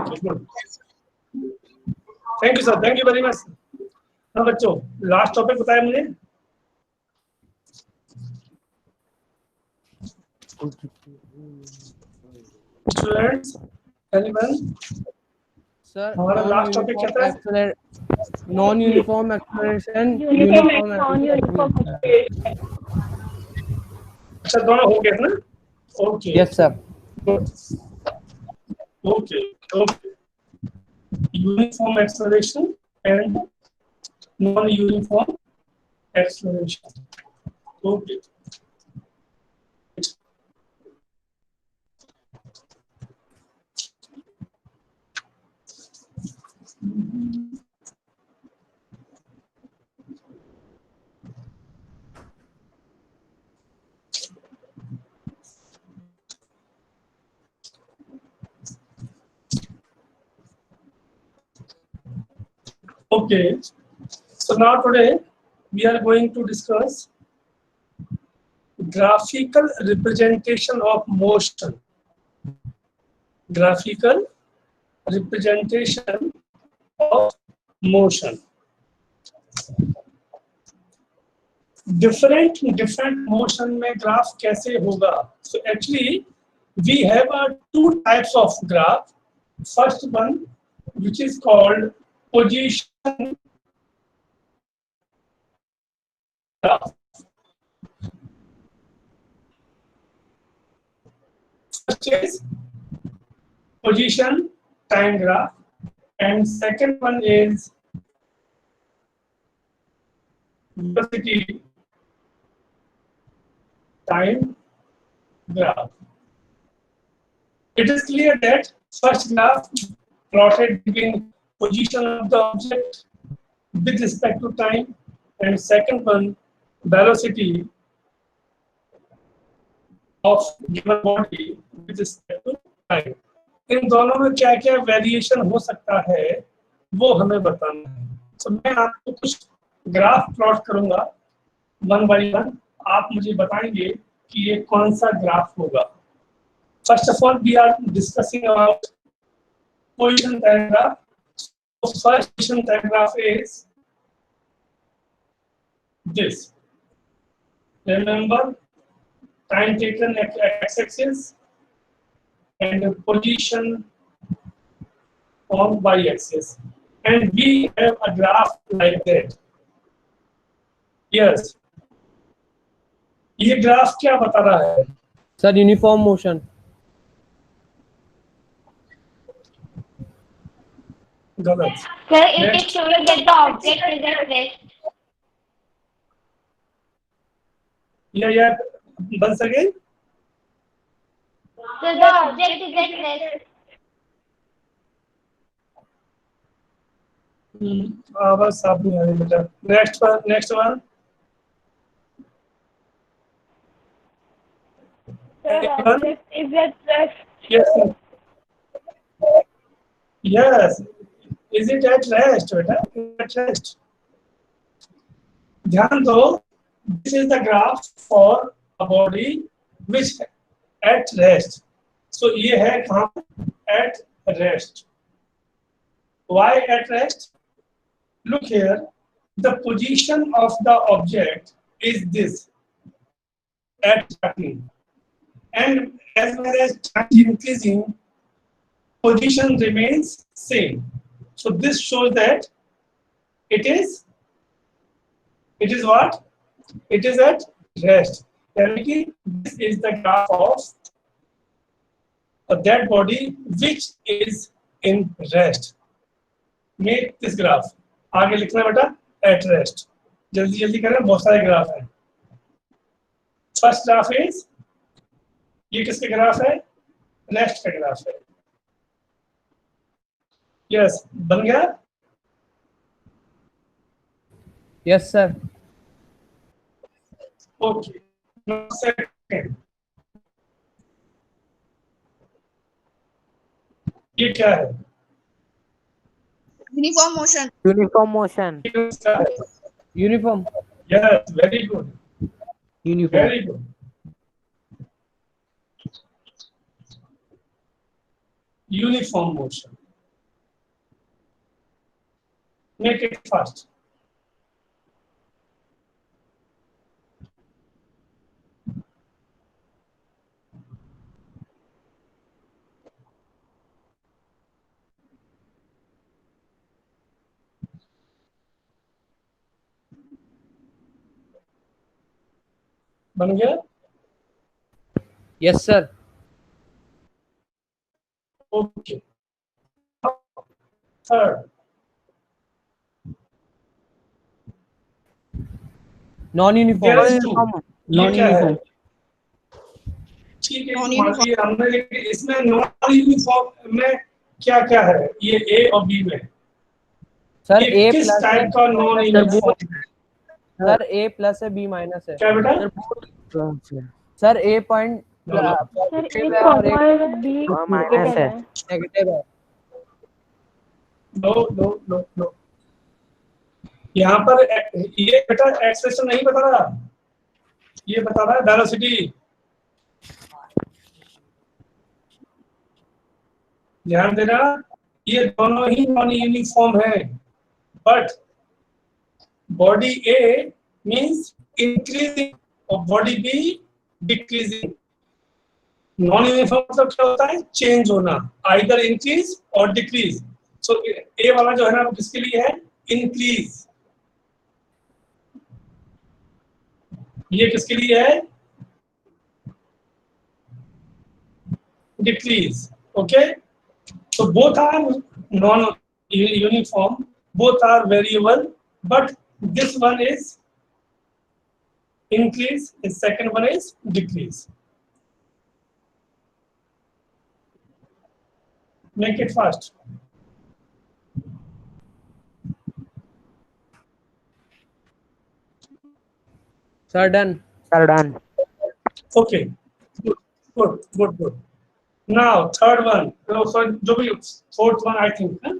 Okay good, thank you sir, thank you very much. हाँ बच्चों, last topic बताया मुझे। Students, anyone? सर हमारा लास्ट टॉपिक क्या था? नॉन यूनिफॉर्म एक्सेलरेशन, अच्छा, दोनों हो गए ना? Okay, yes sir. Okay okay, uniform acceleration and non uniform acceleration. Okay, okay. So now today we are going to discuss graphical representation of motion. Graphical representation of motion. different motion में graph कैसे होगा? So actually we have two types of graph. First one, which is called position graph. First is position time graph, and second one is velocity time graph. It is clear that first graph plotted between position of the object with respect to time, and second one velocity of given body with respect to time. इन दोनों में क्या क्या variation हो सकता है वो हमें बताना है। तो मैं आपको कुछ ग्राफ प्लॉट करूंगा वन बाय वन, आप मुझे बताएंगे कि ये कौन सा ग्राफ होगा। First of all we are discussing about position time graph. First position time graph is this. Remember, time taken at x-axis and the position on y-axis, and we have a graph like that. Yes. ये graph क्या बता रहा है? Sir uniform motion. गलत। Sir, it is showing that the object is at rest. या बन सके? So the object is at rest. बस आप नहीं आ रही बेटा। Next one. Sir, the object is at rest. Yes. Yes. Is it at rest, बेटा? At rest. ध्यान दो, this is the graph for a body which at rest. So ये है कहाँ? At rest. Why at rest? Look here, the position of the object is this, at starting, and as well as time increasing, position remains same. So this shows that it is what? It is at rest. यानी this is the graph of that body which is in rest. Make this graph. आगे लिखना बेटा at rest. जल्दी जल्दी करें, बहुत सारे graph हैं। फर्स्ट ग्राफ इज, ये किसके ग्राफ है? रेस्ट का ग्राफ है। यस, बन गया? Yes sir. ओके, सेकंड, ये क्या है? Uniform motion. Uniform motion. Uniform. Yes, very good, uniform. Very good. Uniform motion. Make it fast. बन गया? Yes, sir. Okay. Third. Non-uniform. There is two. ये क्या है? ठीक है, Non-uniform. मान लिया हमने, लेकिन इसमें नॉन यूनिफॉर्म में क्या क्या है? ये ए और बी में Sir, ये A किस plus टाइप का नॉन है। यूनिफॉर्म है? Sir, A plus है, B minus है। क्या बेटा? Sir, A point No, no. Sir positive एक है और एक और बी minus है, negative है। नो नो नो नो, यहाँ पर ये बेटा एक्सप्रेशन नहीं बता रहा, ये बता रहा है वेलोसिटी। ध्यान देना, ये दोनों ही नॉन यूनिफॉर्म है, but body a means increasing और body b decreasing. Non uniform मतलब क्या होता है? चेंज होना, आइदर इंक्रीज और डिक्रीज। सो ए वाला जो है ना, वो किसके लिए है? इंक्रीज। ये किसके लिए है? Decrease. Okay, so both are non uniform, both are variable, but this one is increase, the second one is decrease. Make it fast. Sir, done. Okay, good. Now third one, so जो भी fourth one I think, huh?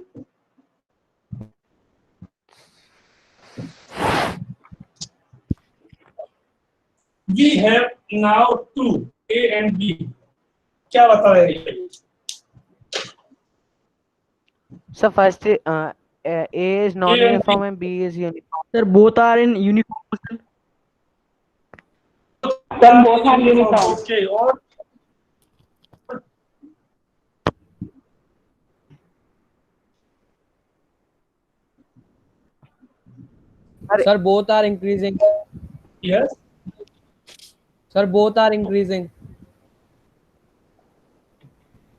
We have now two, A and B. क्या बता रहे हैं? So first, A is non-uniform and B is uniform. Sir, both are in uniform. both are uniform. Okay, और Sir, both are increasing. yes, Sir, both are increasing.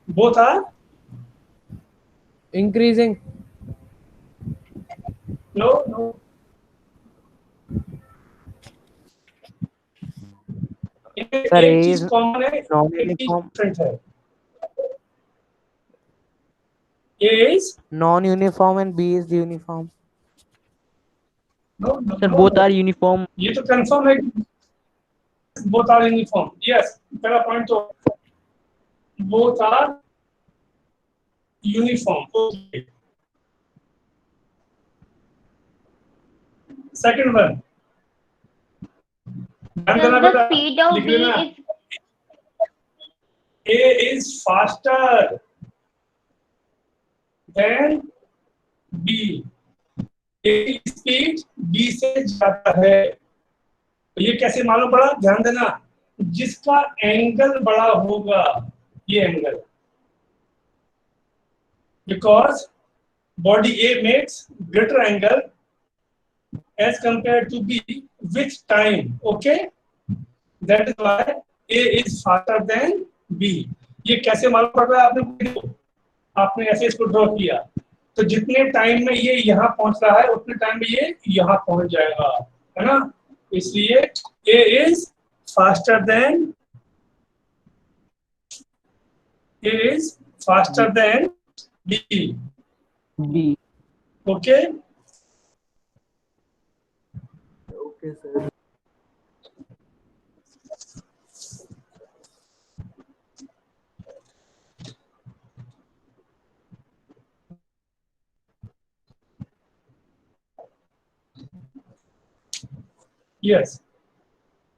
both are Increasing. no. Sir, एक A चीज is common है, non-uniform. Different है। A is Non-uniform and B is uniform. no, Sir, both are uniform. ये तो confirm है, both are uniform. Yes, पहला point तो both are uniform. Okay. Second one. Does the speed of B is A is faster than B. A की speed B से ज्यादा है। तो ये कैसे मालूम पड़ा? ध्यान देना, जिसका एंगल बड़ा होगा, ये angle, because body A makes greater angle as compared to B with time. Okay, that is why A is faster than B. ये कैसे मालूम पड़ रहा है? आपने ऐसे इसको ड्रॉ किया, तो जितने टाइम में ये यहाँ पहुंच रहा है उतने टाइम में ये यहाँ पहुंच जाएगा, है ना? इसलिए A is faster than B. B. Okay. Okay, sir. Yes.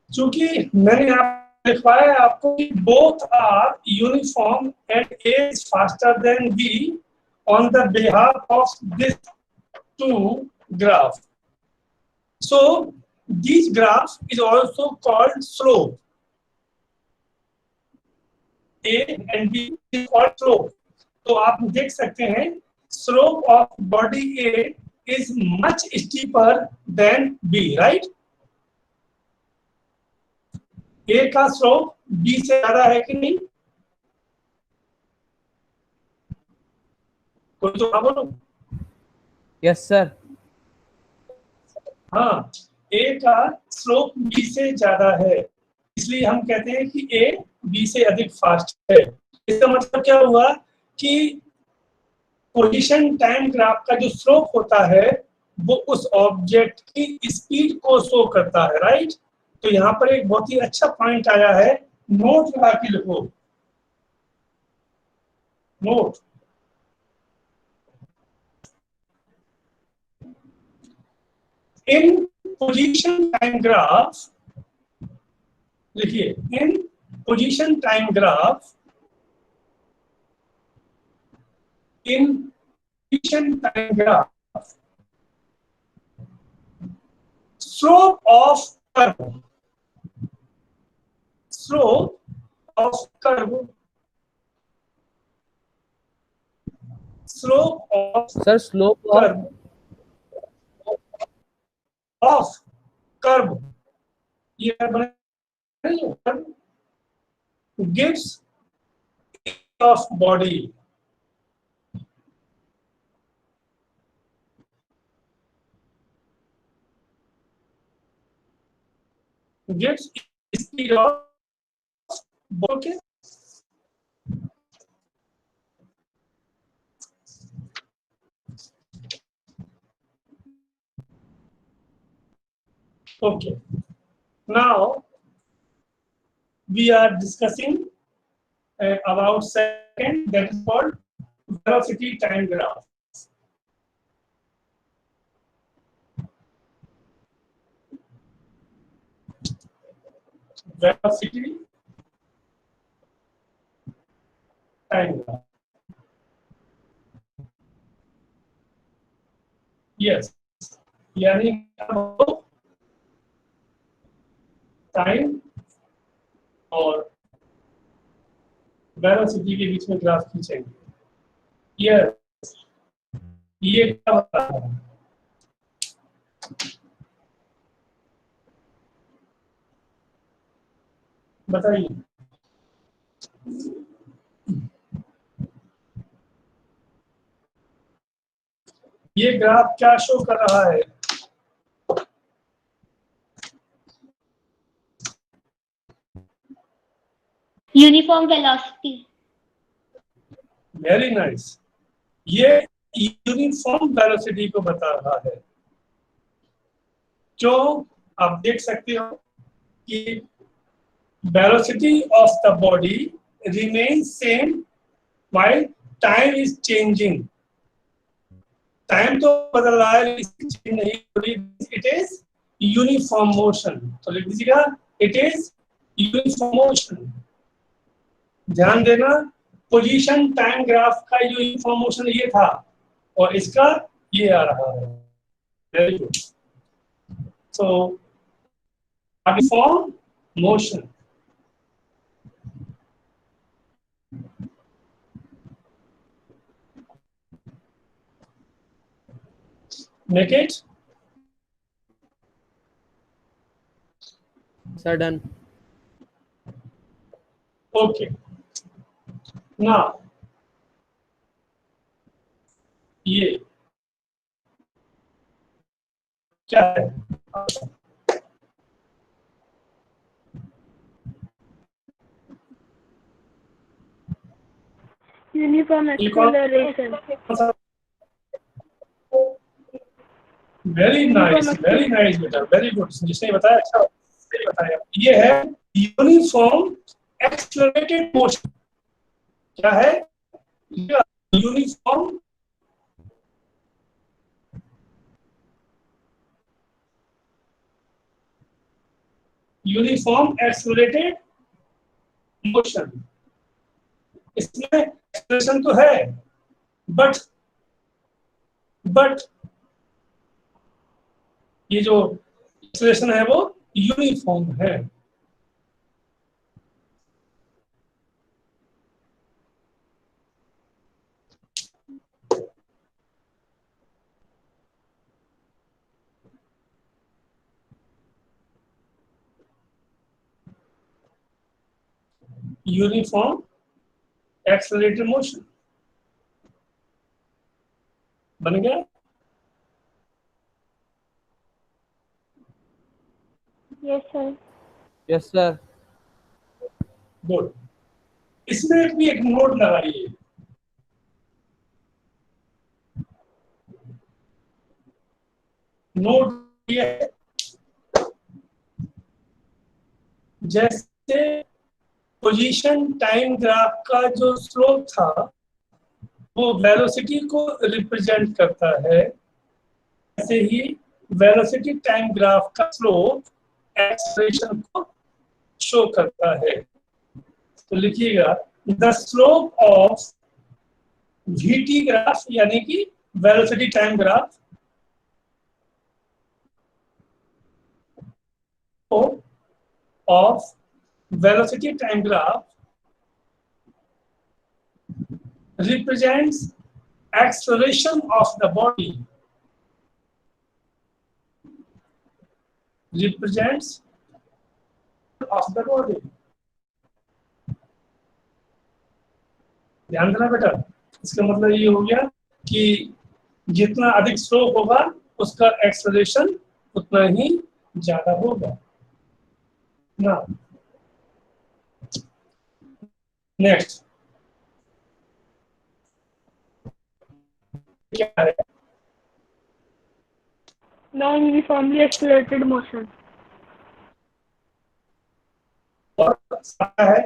चूंकि मैंने यहाँ लिखवाया है आपको कि both are uniform and A is faster than B on the behalf of this two graph. So these graph is also called slope. A and B is called slope. तो आप देख सकते हैं slope of body A is much steeper than B, right? A का slope B से ज्यादा है कि नहीं? कोई तो हाँ बोलो। Yes sir. हाँ, A का स्लोप B से ज्यादा है, इसलिए हम कहते हैं कि A B से अधिक फास्ट है। इसका मतलब क्या हुआ कि पोजीशन टाइम ग्राफ का जो स्लोप होता है वो उस ऑब्जेक्ट की स्पीड को शो करता है, राइट? तो यहाँ पर एक बहुत ही अच्छा पॉइंट आया है, नोट लगा के लिखो, note. In position time graph, लिखिए, in position time graph, in position time graph, slope of curve, slope of curve, slope of sir slope curve, of curve, ये curve gives of body, gives speed of body. Okay, now we are discussing about second, that is called velocity time graph. Velocity time graph. Yes, यानी time और velocity के बीच में graph खींचेंगे। ये क्या बता रहा है? बताइए। ये ग्राफ क्या शो कर रहा है? Uniform velocity. वेरी नाइस, ये यूनिफॉर्म वेलोसिटी को बता रहा है। जो आप देख सकते हो कि velocity of the body remains same while time is changing. Time तो बदल रहा है लेकिन चेंज नहीं हो रही। It is uniform motion. तो लिख दीजिएगा, इट इज यूनिफॉर्म मोशन। ध्यान देना, पोजीशन टाइम ग्राफ का जो यूनिफॉर्म मोशन ये था और इसका ये आ रहा है। Very good. So uniform motion, make it sir done. okay. Now ये क्या है? Uniform acceleration. वेरी नाइस बेटा, वेरी गुड। जिसने बताया अच्छा सही बताया। ये है यूनिफॉर्म एक्सेलरेटेड मोशन। क्या है? Uniform accelerated motion. इसमें एक्सेलरेशन तो है, बट ये जो एक्सेलरेशन है वो यूनिफॉर्म है। यूनिफॉर्म एक्सेलरेटेड मोशन बन गया। Yes, sir. Yes, sir. Good. इसमें भी एक नोट लगाइए। नोट ये है, जैसे पोजीशन टाइम ग्राफ का जो स्लोप था वो वेलोसिटी को रिप्रेजेंट करता है, ऐसे ही वेलोसिटी टाइम ग्राफ का स्लोप एक्सेलरेशन को शो करता है। तो लिखिएगा the slope of VT graph यानी कि velocity time graph of velocity time graph represents acceleration of the body, represents of the body। ध्यान देना बेटा, इसका मतलब ये हो गया कि जितना अधिक स्लोप होगा उसका एक्सेलरेशन उतना ही ज्यादा होगा ना। नेक्स्ट क्या है? Non-uniformly accelerated motion. और है,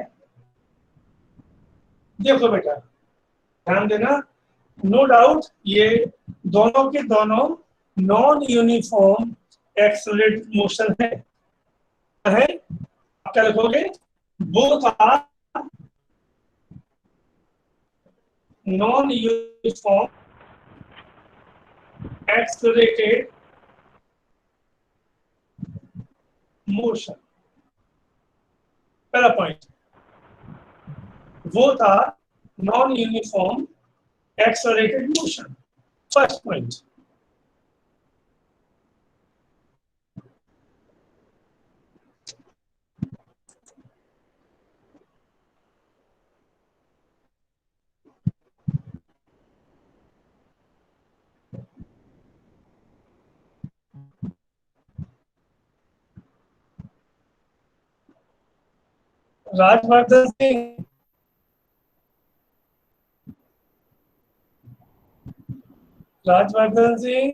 देखो बेटा ध्यान देना, नो डाउट ये दोनों के दोनों नॉन यूनिफॉर्म एक्सेलरेटेड मोशन है। आप क्या लिखोगे? Both are non uniform accelerated motion। पहला point, both are non-uniform accelerated motion। First point, Rajvardhan Singh, Rajvardhan Singh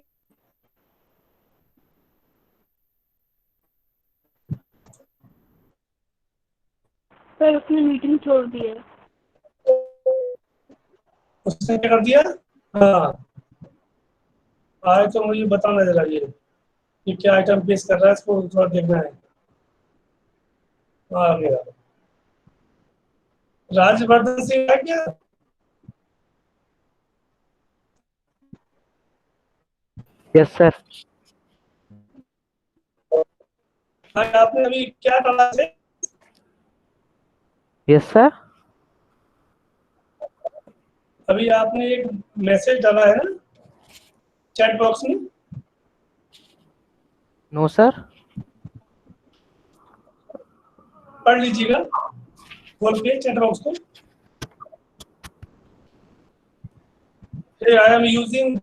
sir उसने मीटिंग छोड़ दी है। उसने क्या कर दिया? हाँ आए तो मुझे बताना जरा ये क्या आइटम पेश कर रहा है, इसको थोड़ा देखना है। आ गया राजवर्धन सिंह है क्या? Yes, sir. हाँ, आपने अभी क्या डाला है? Yes, sir. अभी आपने एक मैसेज डाला है ना चैट बॉक्स में? No, sir. पढ़ लीजिएगा खोल के चैट बॉक्स को। Hey, I am using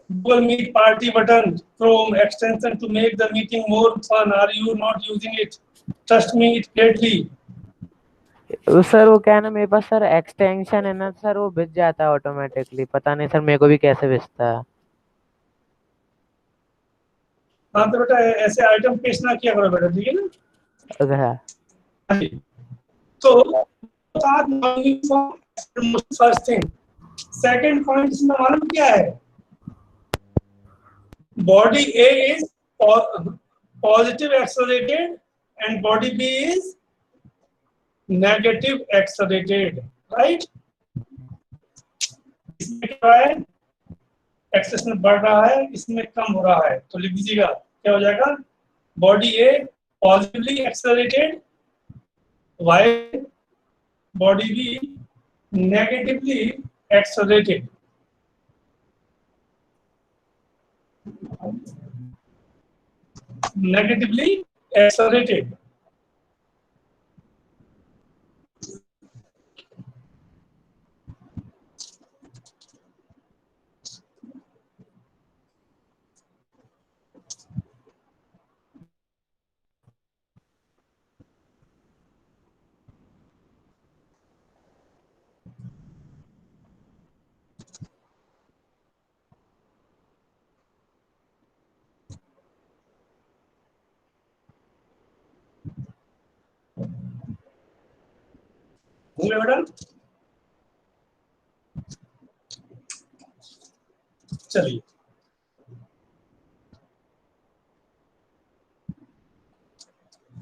Google Meet party button Chrome extension to make the meeting more fun. Are you not using it? Trust me, it greatly। Sir वो क्या है ना, मेरे पास सर एक्सटेंशन है ना सर, वो भिज जाता है ऑटोमेटिकली, पता नहीं सर मेरे को भी कैसे भिजता है। हाँ तो बेटा ऐसे आइटम पेश ना किया करो बेटा, ठीक है ना? अच्छा। तो फर्स्ट थिंग, सेकंड पॉइंट इसमें मालूम क्या है? Body A is positive accelerated and body B is negative accelerated, right? इसमें क्या है? एक्सेलरेशन बढ़ रहा है, इसमें कम हो रहा है। तो लिख दीजिएगा क्या हो जाएगा, body A positively accelerated, why body B negatively accelerated. Negatively accelerated. होंगे बेटा? चलिए,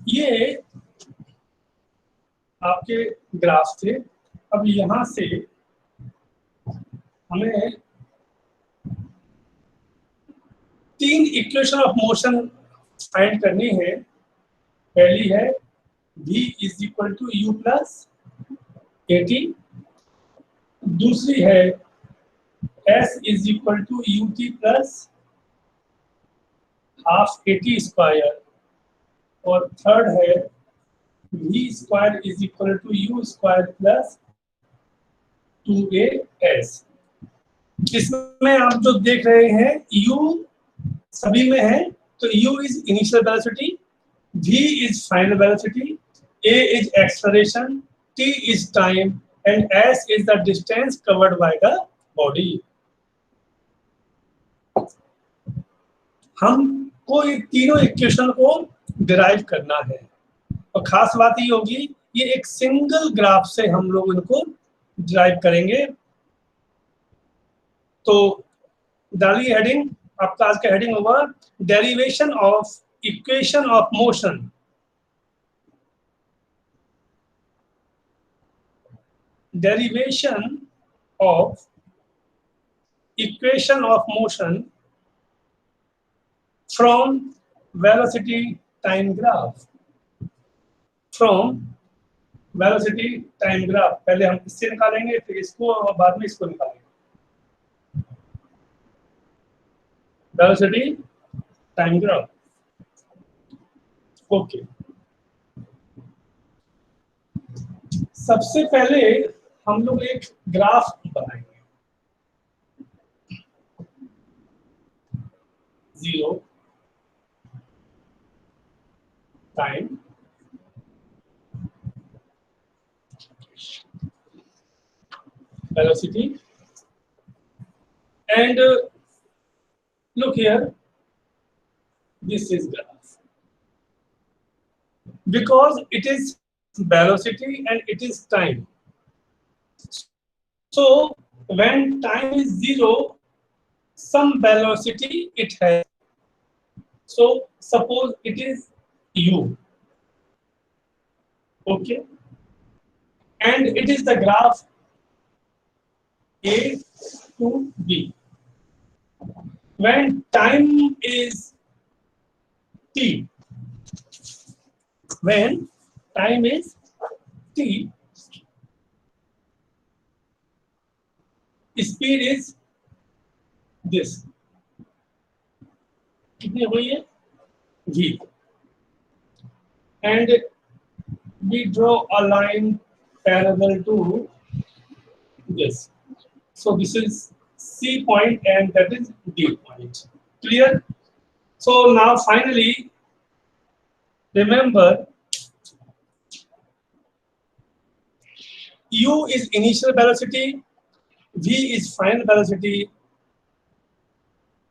ये आपके ग्राफ थे। अब यहां से हमें 3 इक्वेशन ऑफ मोशन फाइंड करनी है। पहली है v is equal to u plus a t, दूसरी है s is equal to u t plus half a t square, और थर्ड है v square is equal to u square plus 2as। इसमें आप जो देख रहे हैं u सभी में है, तो u is initial velocity, v is final velocity, a is acceleration, t is time, and s is the distance covered by the body। हमको ये तीनों इक्वेशन को डिराइव करना है, और खास बात ये होगी, ये एक सिंगल ग्राफ से हम लोग इनको डिराइव करेंगे। तो डालिए हेडिंग, आपका आज का हेडिंग होगा derivation of equation of motion. Derivation of equation of motion from velocity time graph। From velocity time graph, पहले हम इससे निकालेंगे, फिर इसको, और बाद में इसको निकालेंगे। Velocity time graph, okay. सबसे पहले हम लोग एक ग्राफ बनाएंगे। 0 time velocity, and look here, this is graph, because it is velocity and it is time. So when time is 0, some velocity it has. So suppose it is u, okay, and it is the graph A to B. When time is t, when time is t, speed is this, कितनी हुई है, v, and we draw a line parallel to this. So this is C point and that is D point. Clear? So now finally, remember, u is initial velocity, v is final velocity,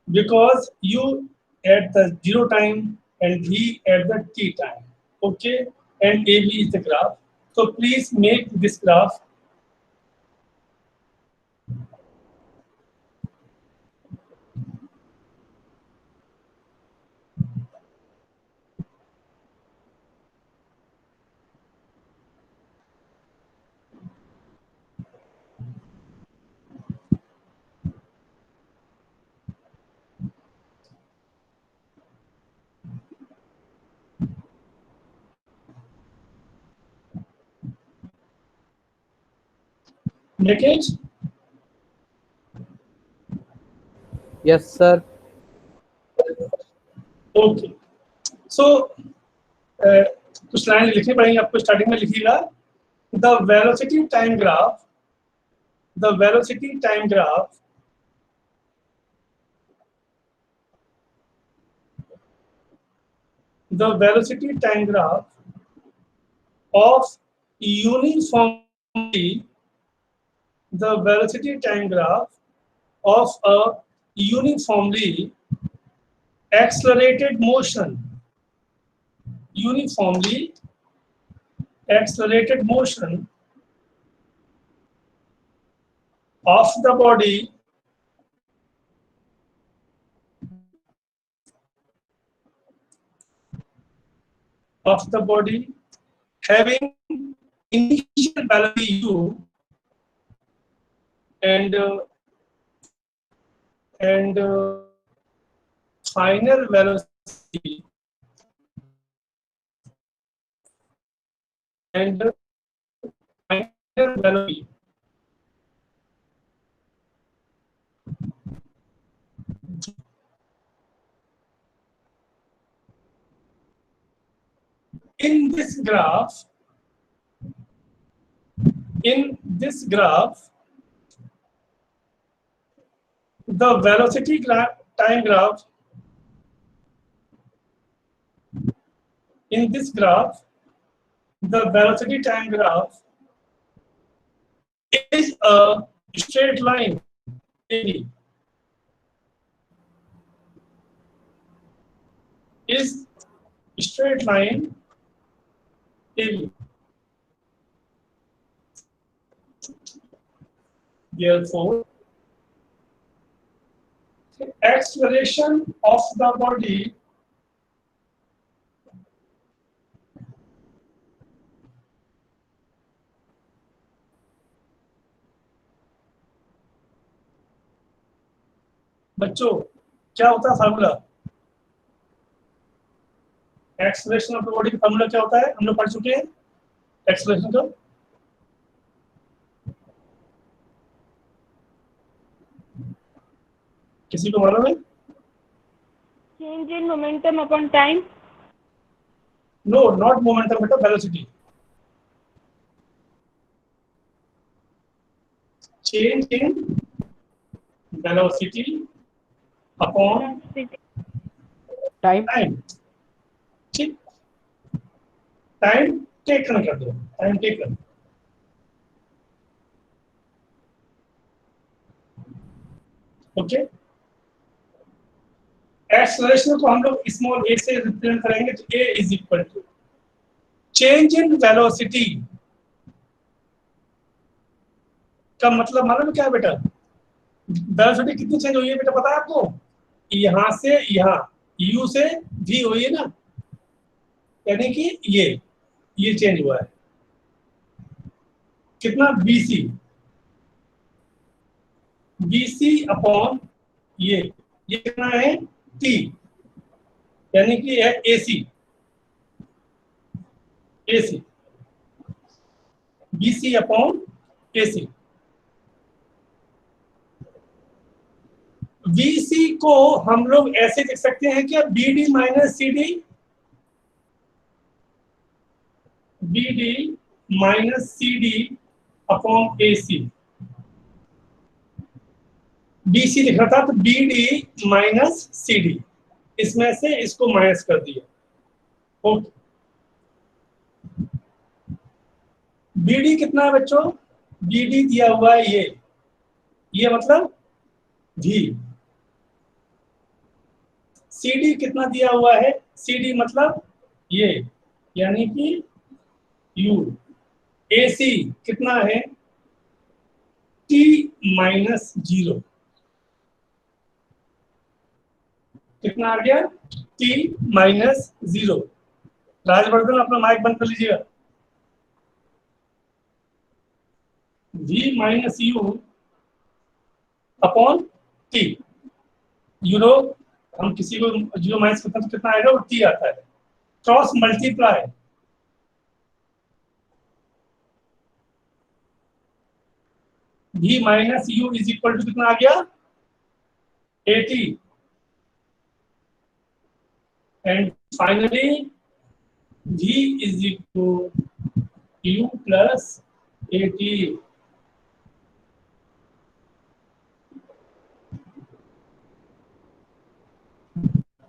because u at the 0 time and v at the t time, okay, and AB is the graph. So please make this graph. Make it? Yes, sir. Okay. So कुछ line लिखनी पड़ेंगी आपको. Starting में लिखिएगा the velocity time graph. The velocity time graph of uniformly accelerated motion of the body having initial velocity u and final velocity in this graph the velocity time graph is a straight line. Is straight line AB. Therefore, acceleration of the body बच्चों क्या होता है formula? Acceleration of the body का formula क्या होता है? हम लोग पढ़ चुके हैं एक्सेलरेशन का. किसी को मालूम है? Change in momentum upon time. No, not momentum, but velocity. Change in velocity upon Time. ठीक. टाइम टेकन कर दो. Time taken. ओके. एक्सेलरेशन को हम लोग स्मॉल a से रिप्रेजेंट करेंगे तो a is equal to change in velocity का मतलब मालूम क्या है बेटा? वेलोसिटी कितनी चेंज हुई है बेटा पता है आपको? यहाँ से यहाँ u से v हुई है ना, यानी कि ये चेंज हुआ है. कितना? bc अपॉन ये कितना है? t, यानी कि है ac bc upon ac. VC को हम लोग ऐसे लिख सकते हैं क्या? BD minus CD, upon AC. BC लिखा था तो BD माइनस CD, इसमें से इसको माइनस कर दिया. ओके. BD कितना है बच्चों? BD दिया हुआ है ये मतलब V. CD कितना दिया हुआ है? CD मतलब ये, यानी कि U. AC कितना है? T minus 0. कितना आ गया? T minus 0. राजवर्धन अपना माइक बंद कर लीजिएगा. V minus U upon T. Euro हम किसी को 0 माइनस करते हैं तो कितना आएगा? वो T आता है. Cross multiply v minus u is equal to कितना आ गया 80 and finally v is equal u plus 80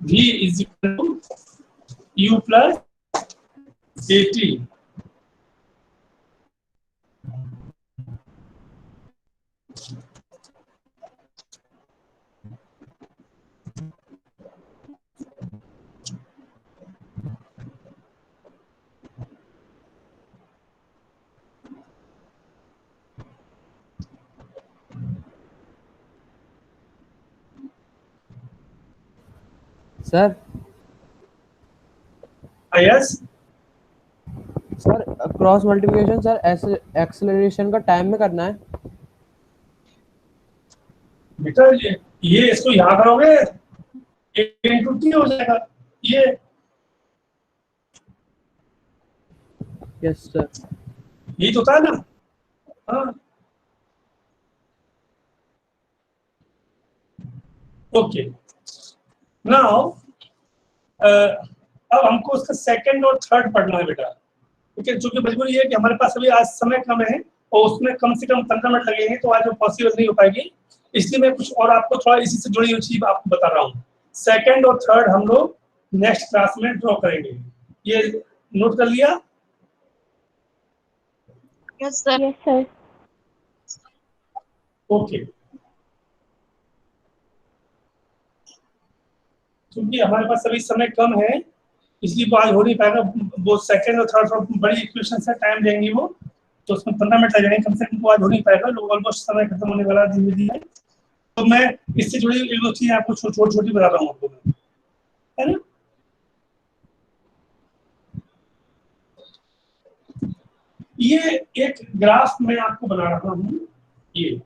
v is equal to u plus 80 sir yes sir cross multiplication sir acceleration का टाइम में करना है। बेटा ये इसको यहाँ करोगे इंटू टी हो जाएगा ये यस सर। यही तो होता है ना। हाँ ओके नाउ अब हमको उसका सेकंड और थर्ड पढ़ना है बेटा ठीक है। चूंकि मजबूरी है कि हमारे पास अभी आज समय कम है और उसमें कम से कम 15 मिनट लगेंगे तो आज वो पॉसिबल नहीं हो पाएगी। इसलिए मैं कुछ और आपको थोड़ा इसी से जुड़ी हुई चीज आपको बता रहा हूँ। सेकंड और थर्ड हम लोग नेक्स्ट क्लास में ड्रॉ करेंगे। ये नोट कर लिया? Yes sir. ओके क्योंकि हमारे पास अभी समय कम है इसलिए वो आज हो नहीं पाएगा। वो सेकंड और थर्ड बड़ी इक्वेशन है टाइम देंगी वो तो उसमें 15 मिनट लग जाएंगे कम से कम। वो आज हो नहीं पाएगा लोग ऑलमोस्ट समय खत्म होने वाला धीरे धीरे। तो मैं इससे जुड़ी एक दो चीजें आपको छोटी छोटी बता रहा हूँ आपको है ना। ये एक ग्राफ मैं आपको बना रहा हूँ ये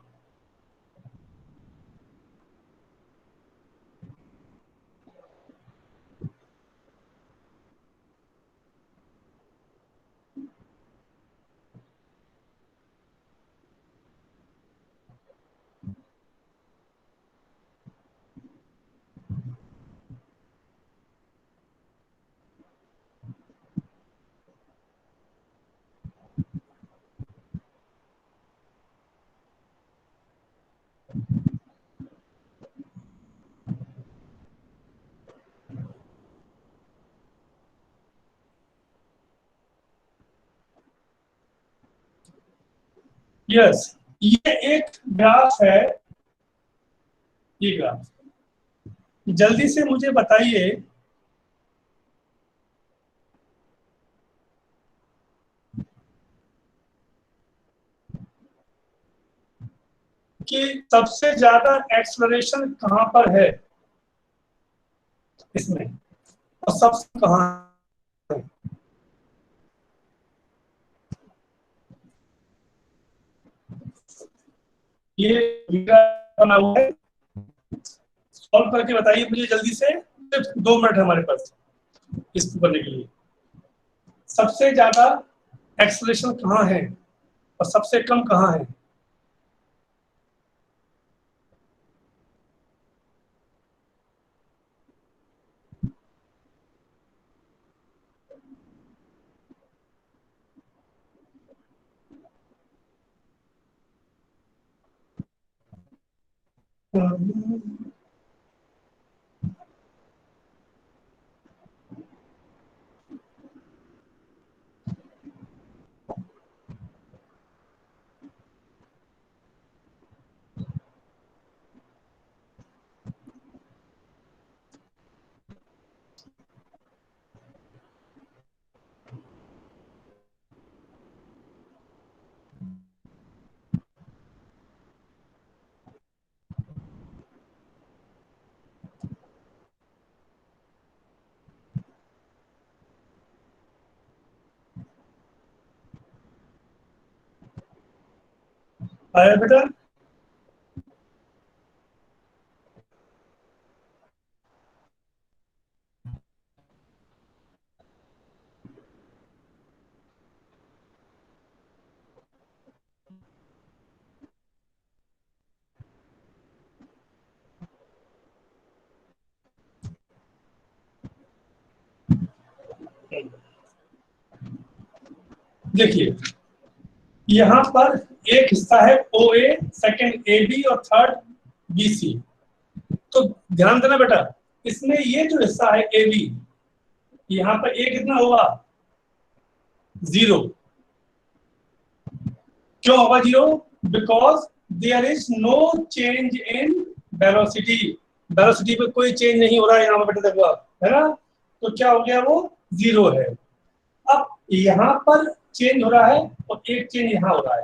यस ये एक ग्राफ है। ये ग्राफ जल्दी से मुझे बताइए कि सबसे ज्यादा एक्सप्लोरेशन कहां पर है इसमें और सबसे कहां है। ये बना हुआ है सॉल्व करके बताइए मुझे जल्दी से। सिर्फ 2 मिनट है हमारे पास इसको करने के लिए। सबसे ज्यादा एक्सप्लोरेशन कहाँ है और सबसे कम कहाँ है। आया बेटा? देखिए यहाँ पर एक हिस्सा है OA, सेकंड AB और थर्ड BC। तो ध्यान देना बेटा, इसमें ये जो हिस्सा है AB, यहाँ पर A कितना होगा 0। क्यों होगा 0? Because there is no change in velocity. Velocity पे कोई चेंज नहीं हो रहा है यहाँ पर बेटा, देखो आप, है ना। तो क्या हो गया, वो 0 है। अब यहाँ पर चेंज हो रहा है और एक चेंज यहाँ हो रहा है,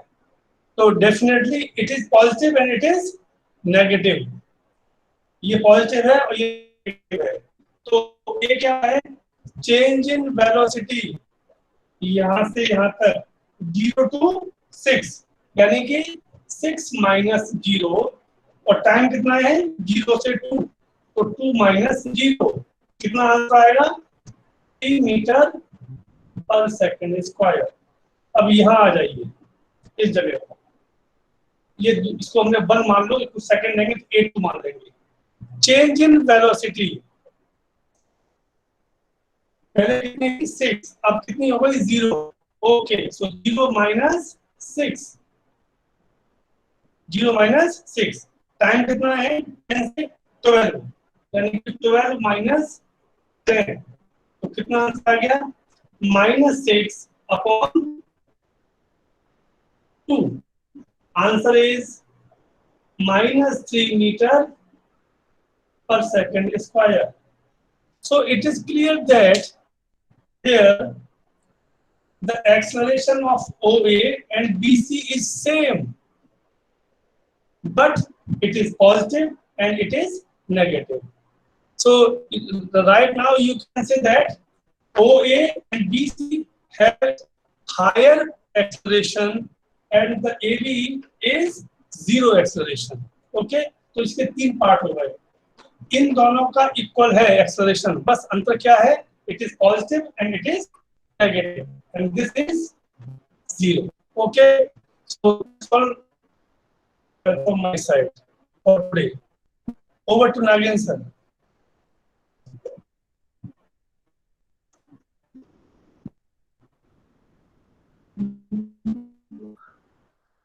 तो definitely it is positive and it is negative. ये पॉजिटिव है और ये नेगेटिव है। तो ये क्या है, चेंज इन वेलोसिटी यहाँ से यहाँ तक 0 to 6, यानी कि 6 माइनस 0, और टाइम कितना है 0 से 2, तो 2 माइनस 0 कितना आंसर आएगा 3 मीटर पर सेकंड स्क्वायर। अब यहाँ आ जाइए इस जगह पर, ये इसको हमने 1 मान लो, कुछ सेकंड लेंगे तो 8 मान लेंगे। चेंज इन वेलोसिटी पहले कितनी थी 6, अब कितनी हो गई 0। ओके, सो 0 माइनस 6, 0 माइनस 6, टाइम कितना है 10 से 12, यानी कि 12 माइनस 10, तो कितना आंसर आ गया -6 upon 2। Answer is -3 metre per second square. So it is clear that here the acceleration of OA and BC is same, but it is positive and it is negative. So right now you can say that OA and BC have higher acceleration and the AB is 0 acceleration. Okay, तो इसके 3 part हो गए। इन दोनों का equal है acceleration, बस अंतर क्या है, it is positive and it is negative, and this is 0। Okay, so from my side for today, over to Nagen sir.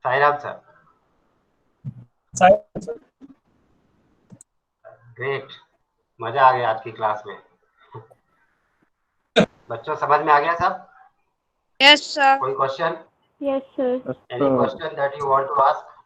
Sairam sir. Side sir, great, मजा आ गया आज की क्लास में। बच्चों समझ में आ गया सब? Yes, sir. कोई question? Yes, sir. Any question that you want to ask?